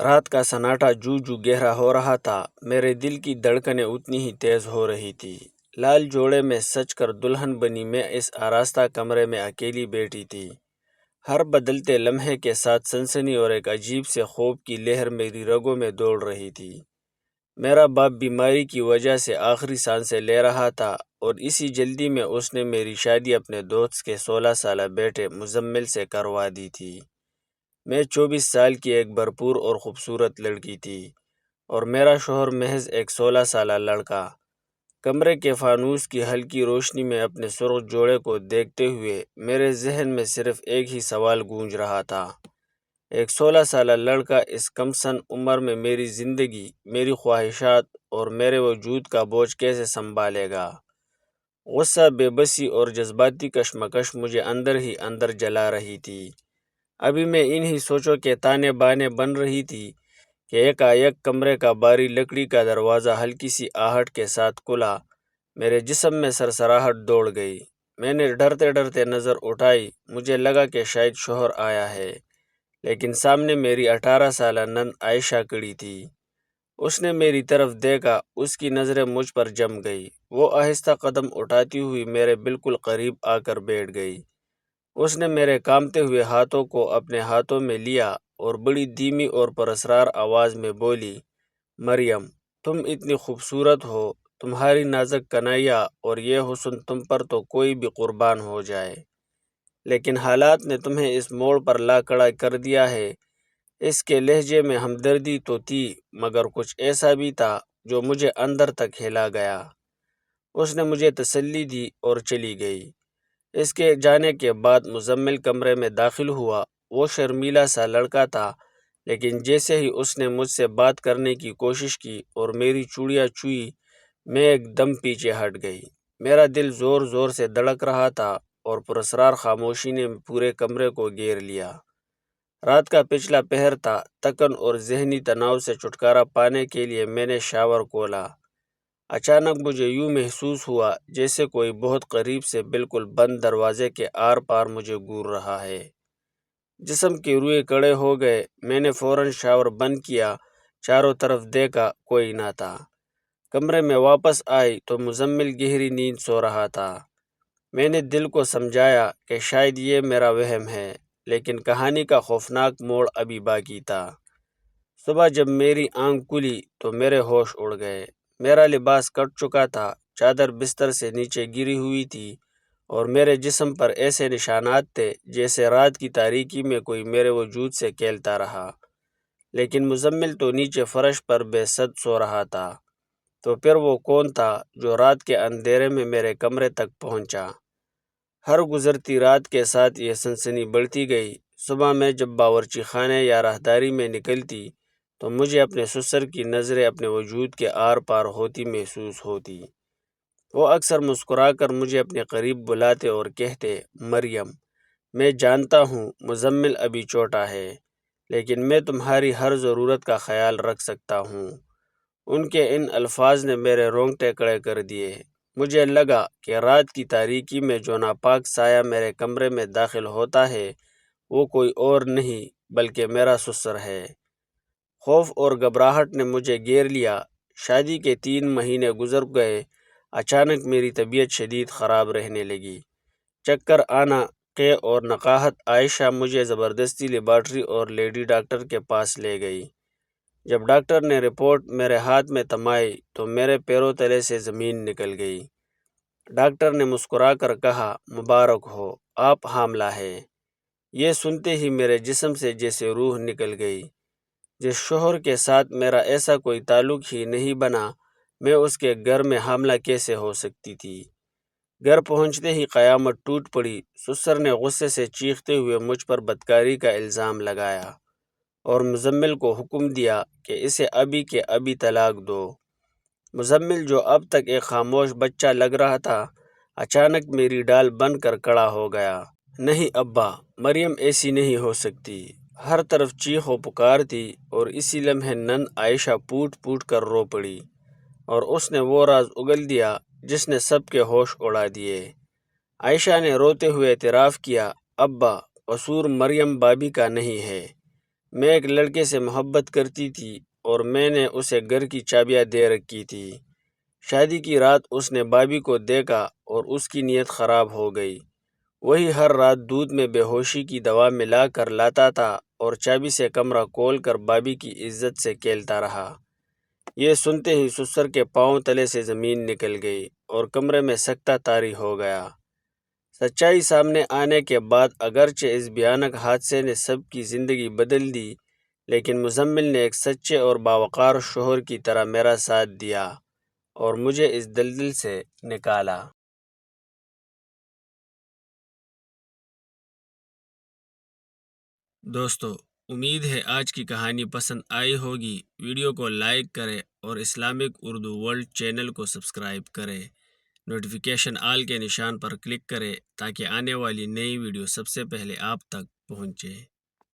رات کا سناٹا جو جو گہرا ہو رہا تھا، میرے دل کی دھڑکنیں اتنی ہی تیز ہو رہی تھی۔ لال جوڑے میں سج کر دلہن بنی میں اس آراستہ کمرے میں اکیلی بیٹھی تھی۔ ہر بدلتے لمحے کے ساتھ سنسنی اور ایک عجیب سے خوف کی لہر میری رگوں میں دوڑ رہی تھی۔ میرا باپ بیماری کی وجہ سے آخری سانسیں لے رہا تھا اور اسی جلدی میں اس نے میری شادی اپنے دوست کے 16 سالہ بیٹے مزمل سے کروا دی تھی۔ میں 24 سال کی ایک بھرپور اور خوبصورت لڑکی تھی اور میرا شوہر محض ایک 16 سالہ لڑکا۔ کمرے کے فانوس کی ہلکی روشنی میں اپنے سرخ جوڑے کو دیکھتے ہوئے میرے ذہن میں صرف ایک ہی سوال گونج رہا تھا، ایک 16 سالہ لڑکا اس کم سن عمر میں میری زندگی، میری خواہشات اور میرے وجود کا بوجھ کیسے سنبھالے گا؟ غصہ، بے بسی اور جذباتی کشمکش مجھے اندر ہی اندر جلا رہی تھی۔ ابھی میں انہی سوچوں کے تانے بانے بن رہی تھی کہ ایک کمرے کا بھاری لکڑی کا دروازہ ہلکی سی آہٹ کے ساتھ کھلا۔ میرے جسم میں سرسراہٹ دوڑ گئی۔ میں نے ڈرتے ڈرتے نظر اٹھائی۔ مجھے لگا کہ شاید شوہر آیا ہے، لیکن سامنے میری 18 سالہ نند عائشہ کھڑی تھی۔ اس نے میری طرف دیکھا، اس کی نظریں مجھ پر جم گئی۔ وہ آہستہ قدم اٹھاتی ہوئی میرے بالکل قریب آ کر بیٹھ گئی۔ اس نے میرے کانپتے ہوئے ہاتھوں کو اپنے ہاتھوں میں لیا اور بڑی دھیمی اور پراسرار آواز میں بولی، مریم، تم اتنی خوبصورت ہو، تمہاری نازک کنائیاں اور یہ حسن تم پر تو کوئی بھی قربان ہو جائے، لیکن حالات نے تمہیں اس موڑ پر لا کھڑا کر دیا ہے۔ اس کے لہجے میں ہمدردی تو تھی، مگر کچھ ایسا بھی تھا جو مجھے اندر تک ہلا گیا۔ اس نے مجھے تسلی دی اور چلی گئی۔ اس کے جانے کے بعد مزمل کمرے میں داخل ہوا۔ وہ شرمیلا سا لڑکا تھا، لیکن جیسے ہی اس نے مجھ سے بات کرنے کی کوشش کی اور میری چوڑیاں چھوئی، میں ایک دم پیچھے ہٹ گئی۔ میرا دل زور زور سے دھڑک رہا تھا اور پراسرار خاموشی نے پورے کمرے کو گھیر لیا۔ رات کا پچھلا پہر تھا۔ تھکن اور ذہنی تناؤ سے چھٹکارا پانے کے لیے میں نے شاور کھولا۔ اچانک مجھے یوں محسوس ہوا جیسے کوئی بہت قریب سے بالکل بند دروازے کے آر پار مجھے گور رہا ہے۔ جسم کے روئے کڑے ہو گئے۔ میں نے فوراً شاور بند کیا، چاروں طرف دیکھا، کوئی نہ تھا۔ کمرے میں واپس آئی تو مزمل گہری نیند سو رہا تھا۔ میں نے دل کو سمجھایا کہ شاید یہ میرا وہم ہے، لیکن کہانی کا خوفناک موڑ ابھی باقی تھا۔ صبح جب میری آنکھ کھلی تو میرے ہوش اڑ گئے۔ میرا لباس کٹ چکا تھا، چادر بستر سے نیچے گری ہوئی تھی اور میرے جسم پر ایسے نشانات تھے جیسے رات کی تاریکی میں کوئی میرے وجود سے کھیلتا رہا۔ لیکن مزمل تو نیچے فرش پر بے سد سو رہا تھا۔ تو پھر وہ کون تھا جو رات کے اندھیرے میں میرے کمرے تک پہنچا؟ ہر گزرتی رات کے ساتھ یہ سنسنی بڑھتی گئی۔ صبح میں جب باورچی خانے یا راہداری میں نکلتی تو مجھے اپنے سسر کی نظریں اپنے وجود کے آر پار ہوتی محسوس ہوتی۔ وہ اکثر مسکرا کر مجھے اپنے قریب بلاتے اور کہتے، مریم، میں جانتا ہوں مزمل ابھی چھوٹا ہے، لیکن میں تمہاری ہر ضرورت کا خیال رکھ سکتا ہوں۔ ان کے ان الفاظ نے میرے رونگٹے کھڑے کر دیے۔ مجھے لگا کہ رات کی تاریکی میں جو ناپاک سایہ میرے کمرے میں داخل ہوتا ہے وہ کوئی اور نہیں بلکہ میرا سسر ہے۔ خوف اور گھبراہٹ نے مجھے گھیر لیا۔ شادی کے 3 مہینے گزر گئے۔ اچانک میری طبیعت شدید خراب رہنے لگی۔ چکر آنا، قے اور نقاہت۔ عائشہ مجھے زبردستی لیبارٹری اور لیڈی ڈاکٹر کے پاس لے گئی۔ جب ڈاکٹر نے رپورٹ میرے ہاتھ میں تھمائی تو میرے پیروں تلے سے زمین نکل گئی۔ ڈاکٹر نے مسکرا کر کہا، مبارک ہو، آپ حاملہ ہیں۔ یہ سنتے ہی میرے جسم سے جیسے روح نکل گئی۔ جس شوہر کے ساتھ میرا ایسا کوئی تعلق ہی نہیں بنا، میں اس کے گھر میں حاملہ کیسے ہو سکتی تھی؟ گھر پہنچتے ہی قیامت ٹوٹ پڑی۔ سسر نے غصے سے چیختے ہوئے مجھ پر بدکاری کا الزام لگایا اور مزمل کو حکم دیا کہ اسے ابھی کے ابھی طلاق دو۔ مزمل جو اب تک ایک خاموش بچہ لگ رہا تھا، اچانک میری ڈال بن کر کھڑا ہو گیا۔ نہیں ابا، مریم ایسی نہیں ہو سکتی۔ ہر طرف چیخ و پکار تھی اور اسی لمحے نند عائشہ پھوٹ پھوٹ کر رو پڑی اور اس نے وہ راز اگل دیا جس نے سب کے ہوش اڑا دیے۔ عائشہ نے روتے ہوئے اعتراف کیا، ابا، قصور مریم بابی کا نہیں ہے۔ میں ایک لڑکے سے محبت کرتی تھی اور میں نے اسے گھر کی چابیاں دے رکھی تھی۔ شادی کی رات اس نے بابی کو دیکھا اور اس کی نیت خراب ہو گئی۔ وہی ہر رات دودھ میں بے ہوشی کی دوا ملا کر لاتا تھا اور چابی سے کمرہ کھول کر بابی کی عزت سے کھیلتا رہا۔ یہ سنتے ہی سسر کے پاؤں تلے سے زمین نکل گئی اور کمرے میں سکتہ طاری ہو گیا۔ سچائی سامنے آنے کے بعد اگرچہ اس بھیانک حادثے نے سب کی زندگی بدل دی، لیکن مزمل نے ایک سچے اور باوقار شوہر کی طرح میرا ساتھ دیا اور مجھے اس دلدل سے نکالا۔ دوستو، امید ہے آج کی کہانی پسند آئی ہوگی۔ ویڈیو کو لائک کریں اور اسلامک اردو ورلڈ چینل کو سبسکرائب کریں۔ نوٹیفیکیشن آل کے نشان پر کلک کریں تاکہ آنے والی نئی ویڈیو سب سے پہلے آپ تک پہنچے۔